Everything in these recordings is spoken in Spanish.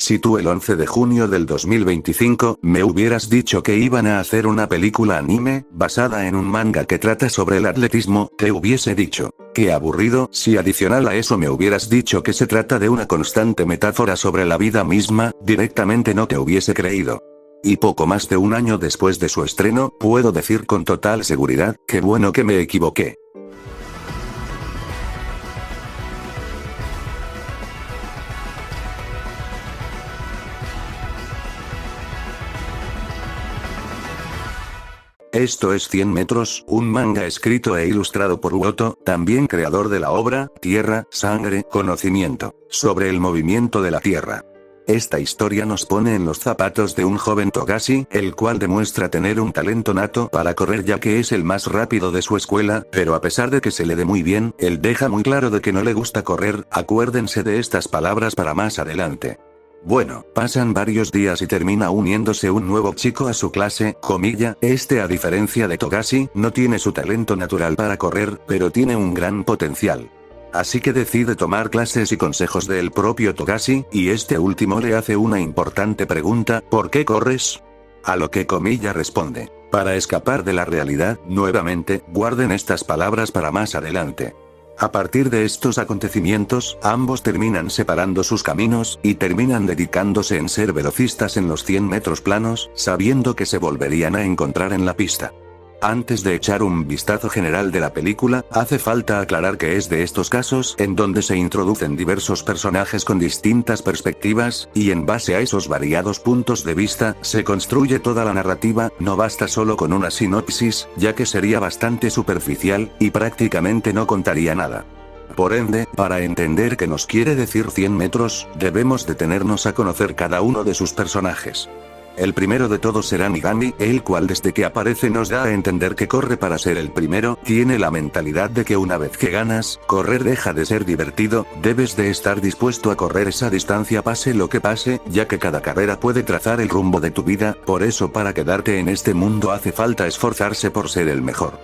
Si tú el 11 de junio del 2025 me hubieras dicho que iban a hacer una película anime, basada en un manga que trata sobre el atletismo, te hubiese dicho, qué aburrido. Si adicional a eso me hubieras dicho que se trata de una constante metáfora sobre la vida misma, directamente no te hubiese creído. Y poco más de un año después de su estreno, puedo decir con total seguridad, qué bueno que me equivoqué. Esto es 100 metros, un manga escrito e ilustrado por Uoto, también creador de la obra, Tierra, Sangre, Conocimiento, sobre el movimiento de la Tierra. Esta historia nos pone en los zapatos de un joven Togashi, el cual demuestra tener un talento nato para correr ya que es el más rápido de su escuela, pero a pesar de que se le dé muy bien, él deja muy claro de que no le gusta correr. Acuérdense de estas palabras para más adelante. Bueno, pasan varios días y termina uniéndose un nuevo chico a su clase, comilla, a diferencia de Togashi, no tiene su talento natural para correr, pero tiene un gran potencial. Así que decide tomar clases y consejos del propio Togashi, y este último le hace una importante pregunta, ¿por qué corres? A lo que comilla responde, para escapar de la realidad. Nuevamente, guarden estas palabras para más adelante. A partir de estos acontecimientos, ambos terminan separando sus caminos, y terminan dedicándose en ser velocistas en los 100 metros planos, sabiendo que se volverían a encontrar en la pista. Antes de echar un vistazo general de la película, hace falta aclarar que es de estos casos en donde se introducen diversos personajes con distintas perspectivas, y en base a esos variados puntos de vista, se construye toda la narrativa. No basta solo con una sinopsis, ya que sería bastante superficial, y prácticamente no contaría nada. Por ende, para entender qué nos quiere decir 100 metros, debemos detenernos a conocer cada uno de sus personajes. El primero de todos será Nigami, el cual desde que aparece nos da a entender que corre para ser el primero. Tiene la mentalidad de que una vez que ganas, correr deja de ser divertido, debes de estar dispuesto a correr esa distancia pase lo que pase, ya que cada carrera puede trazar el rumbo de tu vida. Por eso para quedarte en este mundo hace falta esforzarse por ser el mejor.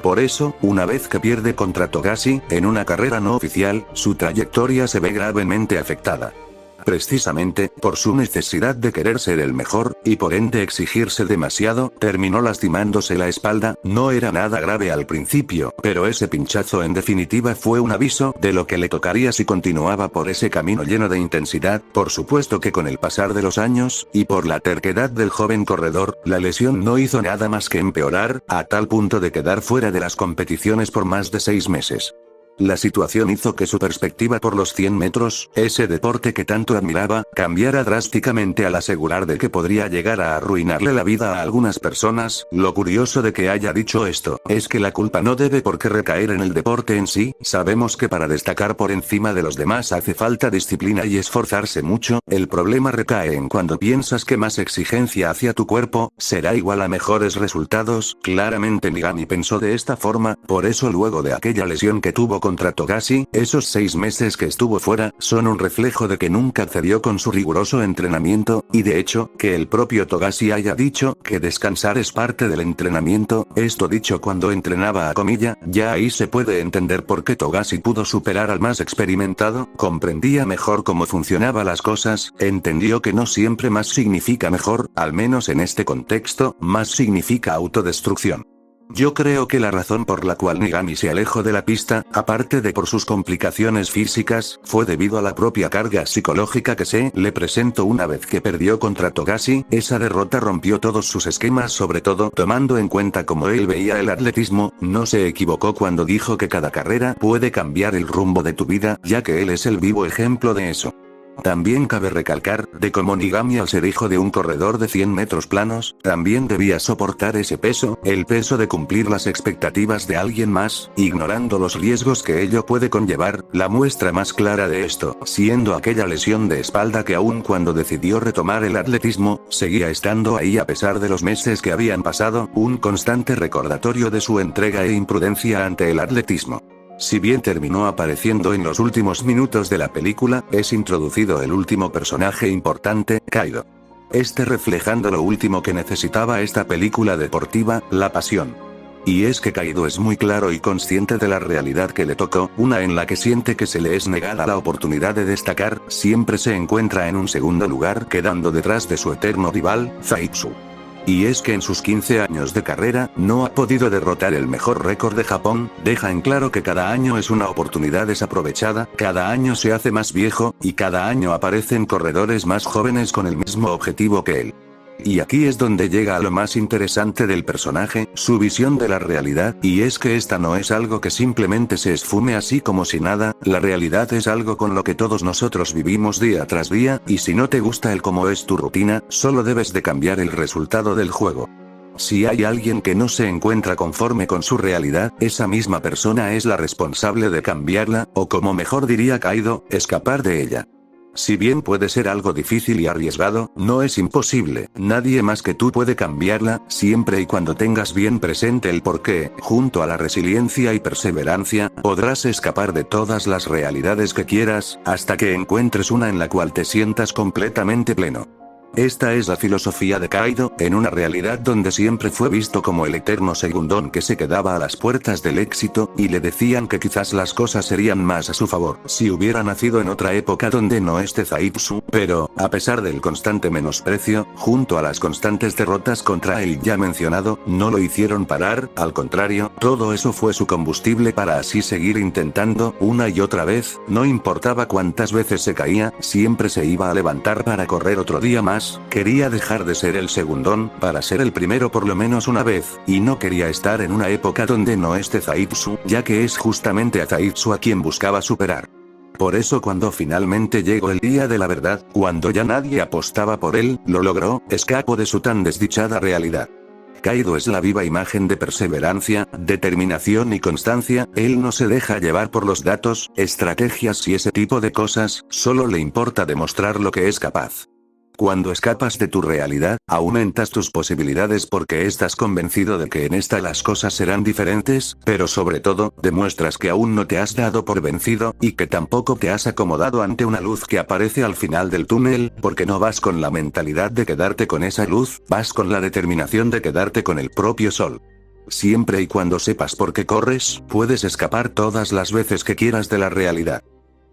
Por eso, una vez que pierde contra Togashi, en una carrera no oficial, su trayectoria se ve gravemente afectada. Precisamente, por su necesidad de querer ser el mejor, y por ende exigirse demasiado, terminó lastimándose la espalda. No era nada grave al principio, pero ese pinchazo en definitiva fue un aviso de lo que le tocaría si continuaba por ese camino lleno de intensidad. Por supuesto que con el pasar de los años, y por la terquedad del joven corredor, la lesión no hizo nada más que empeorar, a tal punto de quedar fuera de las competiciones por más de 6 meses. La situación hizo que su perspectiva por los 100 metros, ese deporte que tanto admiraba, cambiara drásticamente al asegurar de que podría llegar a arruinarle la vida a algunas personas. Lo curioso de que haya dicho esto, es que la culpa no debe por qué recaer en el deporte en sí. Sabemos que para destacar por encima de los demás hace falta disciplina y esforzarse mucho. El problema recae en cuando piensas que más exigencia hacia tu cuerpo, será igual a mejores resultados. Claramente Nigami pensó de esta forma, por eso luego de aquella lesión que tuvo contra Togashi, esos 6 meses que estuvo fuera, son un reflejo de que nunca accedió con su riguroso entrenamiento, y de hecho, que el propio Togashi haya dicho que descansar es parte del entrenamiento, esto dicho cuando entrenaba a comilla, ya ahí se puede entender por qué Togashi pudo superar al más experimentado. Comprendía mejor cómo funcionaban las cosas, entendió que no siempre más significa mejor, al menos en este contexto, más significa autodestrucción. Yo creo que la razón por la cual Nigami se alejó de la pista, aparte de por sus complicaciones físicas, fue debido a la propia carga psicológica que se le presentó una vez que perdió contra Togashi. Esa derrota rompió todos sus esquemas, sobre todo tomando en cuenta cómo él veía el atletismo. No se equivocó cuando dijo que cada carrera puede cambiar el rumbo de tu vida, ya que él es el vivo ejemplo de eso. También cabe recalcar, de cómo Nigami al ser hijo de un corredor de 100 metros planos, también debía soportar ese peso, el peso de cumplir las expectativas de alguien más, ignorando los riesgos que ello puede conllevar. La muestra más clara de esto, siendo aquella lesión de espalda que aun cuando decidió retomar el atletismo, seguía estando ahí a pesar de los meses que habían pasado, un constante recordatorio de su entrega e imprudencia ante el atletismo. Si bien terminó apareciendo en los últimos minutos de la película, es introducido el último personaje importante, Kaido. Reflejando lo último que necesitaba esta película deportiva, la pasión. Y es que Kaido es muy claro y consciente de la realidad que le tocó, una en la que siente que se le es negada la oportunidad de destacar, siempre se encuentra en un segundo lugar quedando detrás de su eterno rival, Zaitsu. Y es que en sus 15 años de carrera, no ha podido derrotar el mejor récord de Japón, deja en claro que cada año es una oportunidad desaprovechada, cada año se hace más viejo, y cada año aparecen corredores más jóvenes con el mismo objetivo que él. Y aquí es donde llega a lo más interesante del personaje, su visión de la realidad, y es que esta no es algo que simplemente se esfume así como si nada, la realidad es algo con lo que todos nosotros vivimos día tras día, y si no te gusta el cómo es tu rutina, solo debes de cambiar el resultado del juego. Si hay alguien que no se encuentra conforme con su realidad, esa misma persona es la responsable de cambiarla, o como mejor diría Kaido, escapar de ella. Si bien puede ser algo difícil y arriesgado, no es imposible, nadie más que tú puede cambiarla, siempre y cuando tengas bien presente el porqué, junto a la resiliencia y perseverancia, podrás escapar de todas las realidades que quieras, hasta que encuentres una en la cual te sientas completamente pleno. Esta es la filosofía de Kaido, en una realidad donde siempre fue visto como el eterno segundón que se quedaba a las puertas del éxito, y le decían que quizás las cosas serían más a su favor si hubiera nacido en otra época donde no esté Zaitsu, pero, a pesar del constante menosprecio, junto a las constantes derrotas contra el ya mencionado, no lo hicieron parar, al contrario, todo eso fue su combustible para así seguir intentando, una y otra vez, no importaba cuántas veces se caía, siempre se iba a levantar para correr otro día más. Quería dejar de ser el segundón, para ser el primero por lo menos una vez, y no quería estar en una época donde no esté Zaitsu, ya que es justamente a Zaitsu a quien buscaba superar. Por eso cuando finalmente llegó el día de la verdad, cuando ya nadie apostaba por él, lo logró, escapó de su tan desdichada realidad. Kaido es la viva imagen de perseverancia, determinación y constancia, él no se deja llevar por los datos, estrategias y ese tipo de cosas, solo le importa demostrar lo que es capaz. Cuando escapas de tu realidad, aumentas tus posibilidades porque estás convencido de que en esta las cosas serán diferentes, pero sobre todo, demuestras que aún no te has dado por vencido, y que tampoco te has acomodado ante una luz que aparece al final del túnel, porque no vas con la mentalidad de quedarte con esa luz, vas con la determinación de quedarte con el propio sol. Siempre y cuando sepas por qué corres, puedes escapar todas las veces que quieras de la realidad.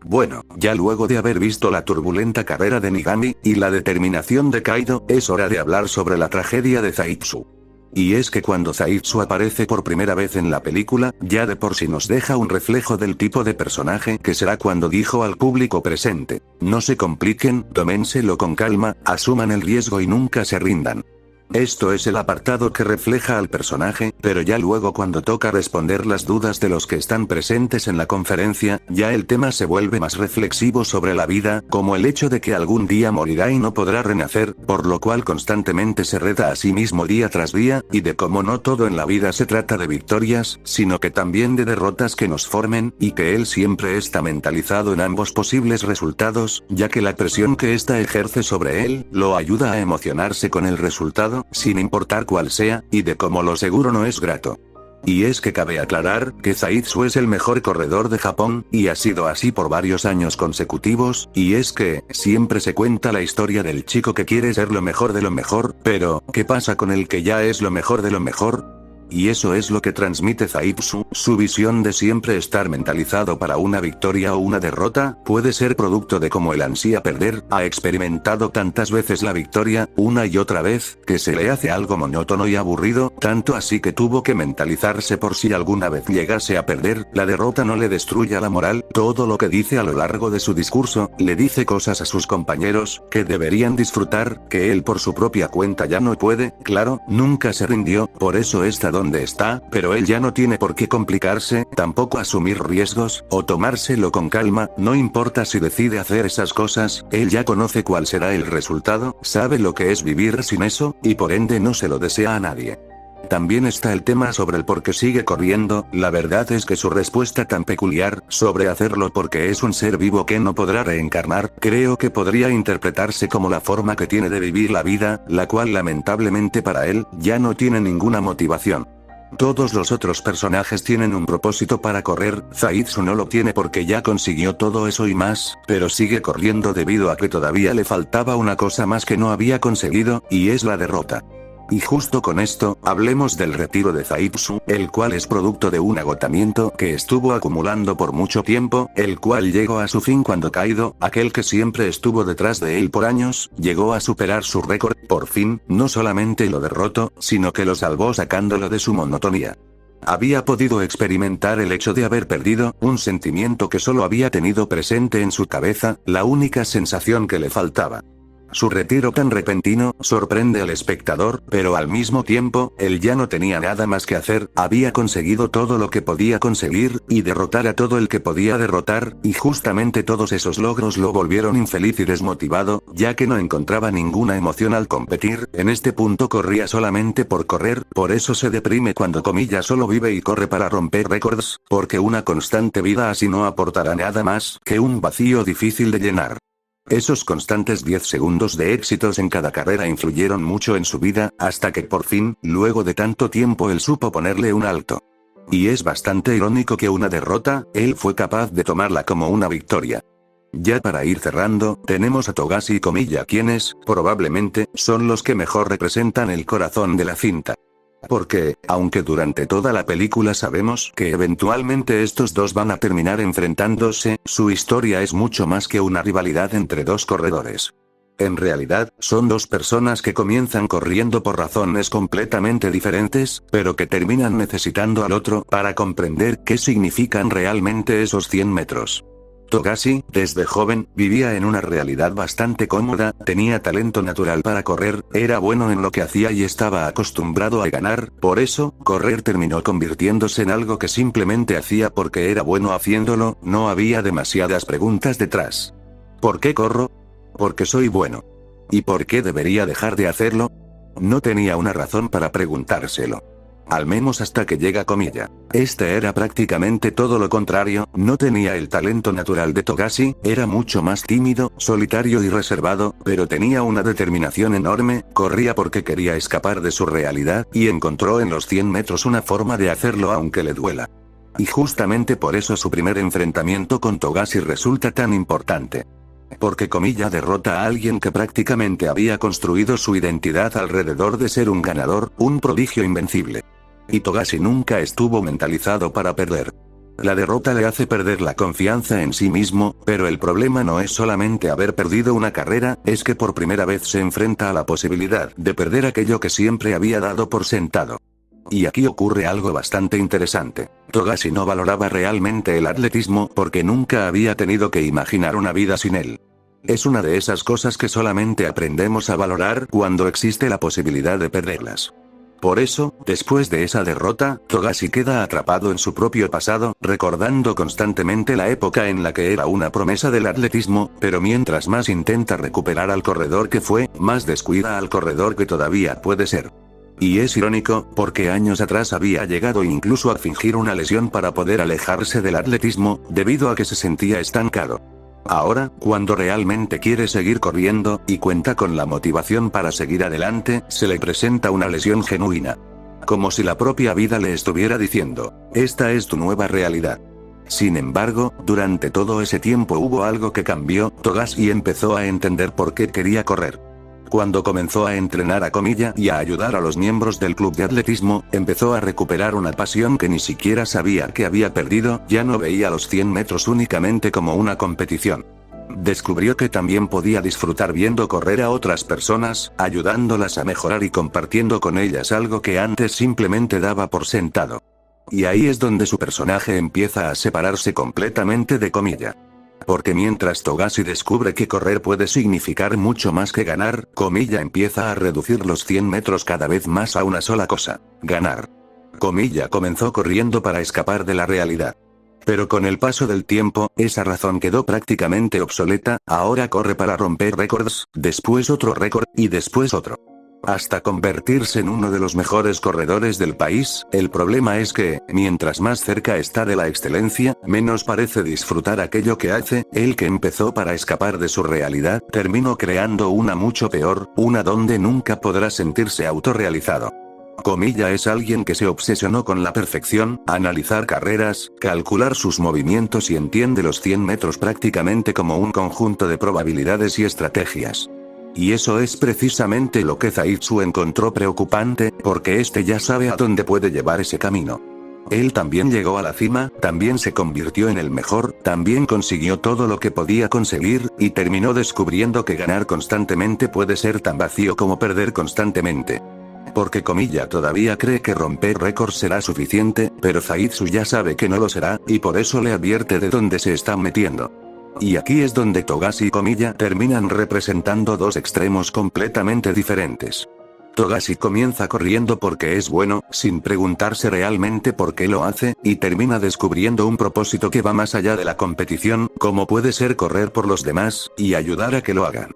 Bueno, ya luego de haber visto la turbulenta carrera de Nigami, y la determinación de Kaido, es hora de hablar sobre la tragedia de Zaitsu. Y es que cuando Zaitsu aparece por primera vez en la película, ya de por sí nos deja un reflejo del tipo de personaje que será cuando dijo al público presente: no se compliquen, tómenselo con calma, asuman el riesgo y nunca se rindan. Esto es el apartado que refleja al personaje, pero ya luego cuando toca responder las dudas de los que están presentes en la conferencia, ya el tema se vuelve más reflexivo sobre la vida, como el hecho de que algún día morirá y no podrá renacer, por lo cual constantemente se reta a sí mismo día tras día, y de cómo no todo en la vida se trata de victorias, sino que también de derrotas que nos formen, y que él siempre está mentalizado en ambos posibles resultados, ya que la presión que ésta ejerce sobre él, lo ayuda a emocionarse con el resultado, sin importar cuál sea, y de cómo lo seguro no es grato. Y es que cabe aclarar, que Zaitsu es el mejor corredor de Japón, y ha sido así por varios años consecutivos, y es que, siempre se cuenta la historia del chico que quiere ser lo mejor de lo mejor, pero, ¿qué pasa con el que ya es lo mejor de lo mejor? Y eso es lo que transmite Zaitsu, su visión de siempre estar mentalizado para una victoria o una derrota, puede ser producto de cómo él ansía perder, ha experimentado tantas veces la victoria, una y otra vez, que se le hace algo monótono y aburrido, tanto así que tuvo que mentalizarse por si alguna vez llegase a perder, la derrota no le destruya la moral, todo lo que dice a lo largo de su discurso, le dice cosas a sus compañeros, que deberían disfrutar, que él por su propia cuenta ya no puede, claro, nunca se rindió, por eso está donde está, pero él ya no tiene por qué complicarse, tampoco asumir riesgos, o tomárselo con calma, no importa si decide hacer esas cosas, él ya conoce cuál será el resultado, sabe lo que es vivir sin eso, y por ende no se lo desea a nadie. También está el tema sobre el por qué sigue corriendo, la verdad es que su respuesta tan peculiar, sobre hacerlo porque es un ser vivo que no podrá reencarnar, creo que podría interpretarse como la forma que tiene de vivir la vida, la cual lamentablemente para él, ya no tiene ninguna motivación. Todos los otros personajes tienen un propósito para correr, Zaitsu no lo tiene porque ya consiguió todo eso y más, pero sigue corriendo debido a que todavía le faltaba una cosa más que no había conseguido, y es la derrota. Y justo con esto, hablemos del retiro de Zaitsu, el cual es producto de un agotamiento que estuvo acumulando por mucho tiempo, el cual llegó a su fin cuando Kaido, aquel que siempre estuvo detrás de él por años, llegó a superar su récord, por fin, no solamente lo derrotó, sino que lo salvó sacándolo de su monotonía. Había podido experimentar el hecho de haber perdido, un sentimiento que solo había tenido presente en su cabeza, la única sensación que le faltaba. Su retiro tan repentino sorprende al espectador, pero al mismo tiempo, él ya no tenía nada más que hacer, había conseguido todo lo que podía conseguir, y derrotar a todo el que podía derrotar, y justamente todos esos logros lo volvieron infeliz y desmotivado, ya que no encontraba ninguna emoción al competir, en este punto corría solamente por correr, por eso se deprime cuando comilla solo vive y corre para romper récords, porque una constante vida así no aportará nada más que un vacío difícil de llenar. Esos constantes 10 segundos de éxitos en cada carrera influyeron mucho en su vida, hasta que por fin, luego de tanto tiempo él supo ponerle un alto. Y es bastante irónico que una derrota, él fue capaz de tomarla como una victoria. Ya para ir cerrando, tenemos a Togashi y Comilla quienes, probablemente, son los que mejor representan el corazón de la cinta. Porque, aunque durante toda la película sabemos que eventualmente estos dos van a terminar enfrentándose, su historia es mucho más que una rivalidad entre dos corredores. En realidad, son dos personas que comienzan corriendo por razones completamente diferentes, pero que terminan necesitando al otro para comprender qué significan realmente esos 100 metros. Togashi, desde joven, vivía en una realidad bastante cómoda, tenía talento natural para correr, era bueno en lo que hacía y estaba acostumbrado a ganar, por eso, correr terminó convirtiéndose en algo que simplemente hacía porque era bueno haciéndolo, no había demasiadas preguntas detrás. ¿Por qué corro? Porque soy bueno. ¿Y por qué debería dejar de hacerlo? No tenía una razón para preguntárselo. Al menos hasta que llega Comilla. Este era prácticamente todo lo contrario, no tenía el talento natural de Togashi, era mucho más tímido, solitario y reservado, pero tenía una determinación enorme, corría porque quería escapar de su realidad, y encontró en los 100 metros una forma de hacerlo aunque le duela. Y justamente por eso su primer enfrentamiento con Togashi resulta tan importante. Porque Comilla derrota a alguien que prácticamente había construido su identidad alrededor de ser un ganador, un prodigio invencible. Y Togashi nunca estuvo mentalizado para perder. La derrota le hace perder la confianza en sí mismo, pero el problema no es solamente haber perdido una carrera, es que por primera vez se enfrenta a la posibilidad de perder aquello que siempre había dado por sentado. Y aquí ocurre algo bastante interesante. Togashi no valoraba realmente el atletismo porque nunca había tenido que imaginar una vida sin él. Es una de esas cosas que solamente aprendemos a valorar cuando existe la posibilidad de perderlas. Por eso, después de esa derrota, Togashi queda atrapado en su propio pasado, recordando constantemente la época en la que era una promesa del atletismo, pero mientras más intenta recuperar al corredor que fue, más descuida al corredor que todavía puede ser. Y es irónico, porque años atrás había llegado incluso a fingir una lesión para poder alejarse del atletismo, debido a que se sentía estancado. Ahora, cuando realmente quiere seguir corriendo, y cuenta con la motivación para seguir adelante, se le presenta una lesión genuina. Como si la propia vida le estuviera diciendo, esta es tu nueva realidad. Sin embargo, durante todo ese tiempo hubo algo que cambió, Togashi empezó a entender por qué quería correr. Cuando comenzó a entrenar a Comilla y a ayudar a los miembros del club de atletismo, empezó a recuperar una pasión que ni siquiera sabía que había perdido, ya no veía los 100 metros únicamente como una competición. Descubrió que también podía disfrutar viendo correr a otras personas, ayudándolas a mejorar y compartiendo con ellas algo que antes simplemente daba por sentado. Y ahí es donde su personaje empieza a separarse completamente de Comilla. Porque mientras Togashi descubre que correr puede significar mucho más que ganar, Comilla empieza a reducir los 100 metros cada vez más a una sola cosa: ganar. Comilla comenzó corriendo para escapar de la realidad. Pero con el paso del tiempo, esa razón quedó prácticamente obsoleta, ahora corre para romper récords, después otro récord, y después otro. Hasta convertirse en uno de los mejores corredores del país. El problema es que, mientras más cerca está de la excelencia, menos parece disfrutar aquello que hace. El que empezó para escapar de su realidad, terminó creando una mucho peor, una donde nunca podrá sentirse autorrealizado. Comilla es alguien que se obsesionó con la perfección, analizar carreras, calcular sus movimientos y entiende los 100 metros prácticamente como un conjunto de probabilidades y estrategias. Y eso es precisamente lo que Zaitsu encontró preocupante, porque este ya sabe a dónde puede llevar ese camino. Él también llegó a la cima, también se convirtió en el mejor, también consiguió todo lo que podía conseguir, y terminó descubriendo que ganar constantemente puede ser tan vacío como perder constantemente. Porque Komilla todavía cree que romper récords será suficiente, pero Zaitsu ya sabe que no lo será, y por eso le advierte de dónde se está metiendo. Y aquí es donde Togashi y Komilla terminan representando dos extremos completamente diferentes. Togashi comienza corriendo porque es bueno, sin preguntarse realmente por qué lo hace, y termina descubriendo un propósito que va más allá de la competición, como puede ser correr por los demás, y ayudar a que lo hagan.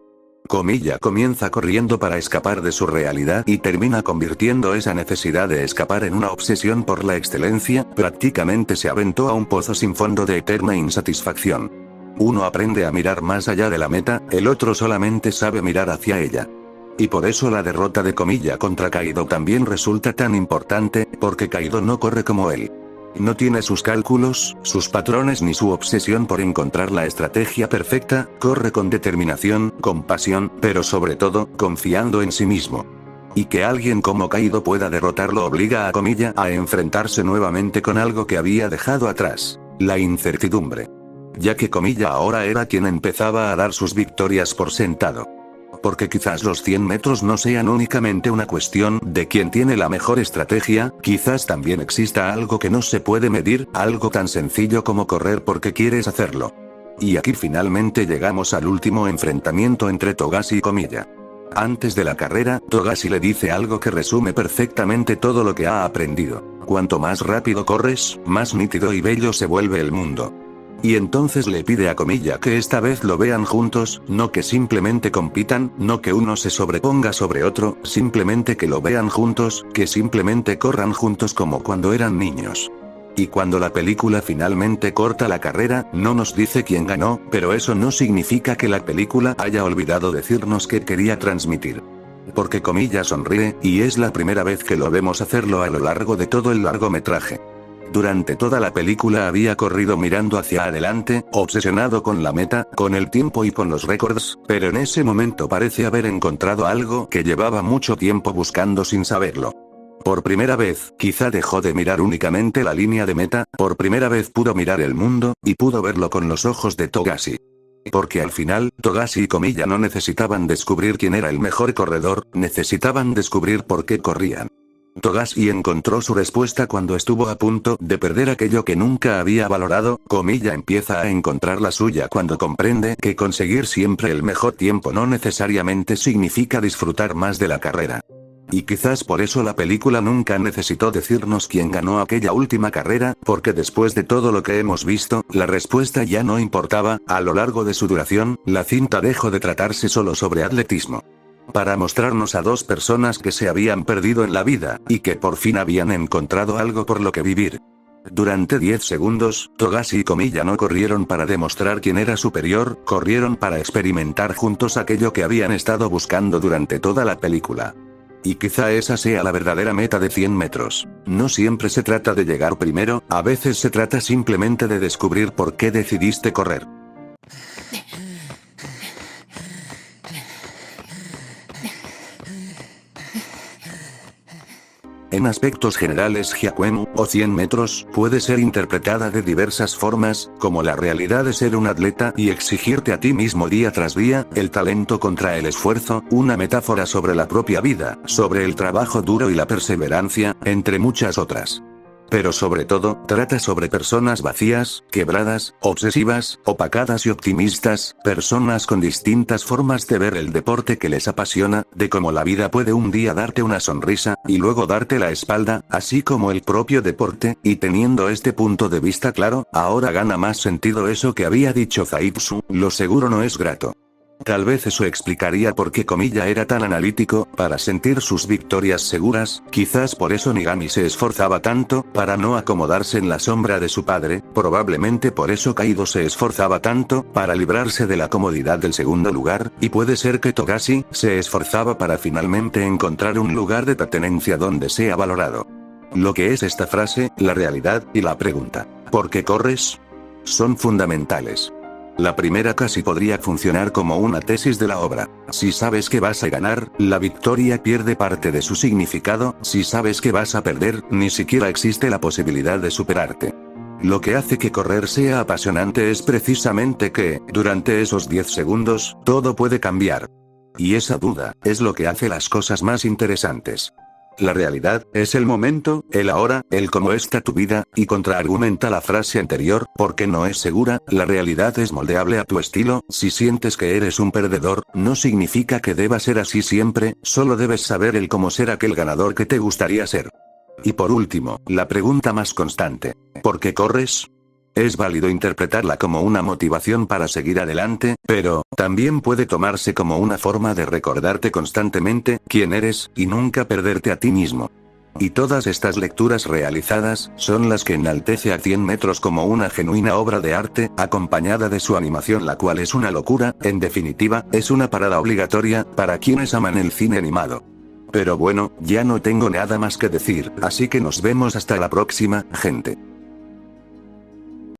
Komilla comienza corriendo para escapar de su realidad y termina convirtiendo esa necesidad de escapar en una obsesión por la excelencia, prácticamente se aventó a un pozo sin fondo de eterna insatisfacción. Uno aprende a mirar más allá de la meta, el otro solamente sabe mirar hacia ella. Y por eso la derrota de Komilla contra Kaido también resulta tan importante, porque Kaido no corre como él. No tiene sus cálculos, sus patrones ni su obsesión por encontrar la estrategia perfecta, corre con determinación, con pasión, pero sobre todo, confiando en sí mismo. Y que alguien como Kaido pueda derrotarlo obliga a Komilla a enfrentarse nuevamente con algo que había dejado atrás, la incertidumbre. Ya que Komilla ahora era quien empezaba a dar sus victorias por sentado. Porque quizás los 100 metros no sean únicamente una cuestión de quién tiene la mejor estrategia, quizás también exista algo que no se puede medir, algo tan sencillo como correr porque quieres hacerlo. Y aquí finalmente llegamos al último enfrentamiento entre Togashi y Komilla. Antes de la carrera, Togashi le dice algo que resume perfectamente todo lo que ha aprendido. Cuanto más rápido corres, más nítido y bello se vuelve el mundo. Y entonces le pide a Komilla que esta vez lo vean juntos, no que simplemente compitan, no que uno se sobreponga sobre otro, simplemente que lo vean juntos, que simplemente corran juntos como cuando eran niños. Y cuando la película finalmente corta la carrera, no nos dice quién ganó, pero eso no significa que la película haya olvidado decirnos qué quería transmitir. Porque Komilla sonríe, y es la primera vez que lo vemos hacerlo a lo largo de todo el largometraje. Durante toda la película había corrido mirando hacia adelante, obsesionado con la meta, con el tiempo y con los récords, pero en ese momento parece haber encontrado algo que llevaba mucho tiempo buscando sin saberlo. Por primera vez, quizá dejó de mirar únicamente la línea de meta, por primera vez pudo mirar el mundo, y pudo verlo con los ojos de Togashi. Porque al final, Togashi y Komilla no necesitaban descubrir quién era el mejor corredor, necesitaban descubrir por qué corrían. Togashi encontró su respuesta cuando estuvo a punto de perder aquello que nunca había valorado, Komilla empieza a encontrar la suya cuando comprende que conseguir siempre el mejor tiempo no necesariamente significa disfrutar más de la carrera. Y quizás por eso la película nunca necesitó decirnos quién ganó aquella última carrera, porque después de todo lo que hemos visto, la respuesta ya no importaba, a lo largo de su duración, la cinta dejó de tratarse solo sobre atletismo. Para mostrarnos a dos personas que se habían perdido en la vida, y que por fin habían encontrado algo por lo que vivir. Durante 10 segundos, Togashi y Komilla no corrieron para demostrar quién era superior, corrieron para experimentar juntos aquello que habían estado buscando durante toda la película. Y quizá esa sea la verdadera meta de 100 metros. No siempre se trata de llegar primero, a veces se trata simplemente de descubrir por qué decidiste correr. En aspectos generales, Hyakuem, o 100 metros, puede ser interpretada de diversas formas, como la realidad de ser un atleta y exigirte a ti mismo día tras día, el talento contra el esfuerzo, una metáfora sobre la propia vida, sobre el trabajo duro y la perseverancia, entre muchas otras. Pero sobre todo, trata sobre personas vacías, quebradas, obsesivas, opacadas y optimistas, personas con distintas formas de ver el deporte que les apasiona, de cómo la vida puede un día darte una sonrisa, y luego darte la espalda, así como el propio deporte, y teniendo este punto de vista claro, ahora gana más sentido eso que había dicho Zaitsu, lo seguro no es grato. Tal vez eso explicaría por qué Komilla era tan analítico, para sentir sus victorias seguras, quizás por eso Nigami se esforzaba tanto, para no acomodarse en la sombra de su padre, probablemente por eso Kaido se esforzaba tanto, para librarse de la comodidad del segundo lugar, y puede ser que Togashi se esforzaba para finalmente encontrar un lugar de pertenencia donde sea valorado. Lo que es esta frase, la realidad, y la pregunta, ¿por qué corres?, son fundamentales. La primera casi podría funcionar como una tesis de la obra. Si sabes que vas a ganar, la victoria pierde parte de su significado; si sabes que vas a perder, ni siquiera existe la posibilidad de superarte. Lo que hace que correr sea apasionante es precisamente que, durante esos 10 segundos, todo puede cambiar. Y esa duda, es lo que hace las cosas más interesantes. La realidad, es el momento, el ahora, el cómo está tu vida, y contraargumenta la frase anterior, porque no es segura; la realidad es moldeable a tu estilo. Si sientes que eres un perdedor, no significa que deba ser así siempre, solo debes saber el cómo ser aquel ganador que te gustaría ser. Y por último, la pregunta más constante: ¿por qué corres? Es válido interpretarla como una motivación para seguir adelante, pero también puede tomarse como una forma de recordarte constantemente quién eres, y nunca perderte a ti mismo. Y todas estas lecturas realizadas, son las que enaltece a 100 metros como una genuina obra de arte, acompañada de su animación, la cual es una locura; en definitiva, es una parada obligatoria, para quienes aman el cine animado. Pero bueno, ya no tengo nada más que decir, así que nos vemos hasta la próxima, gente.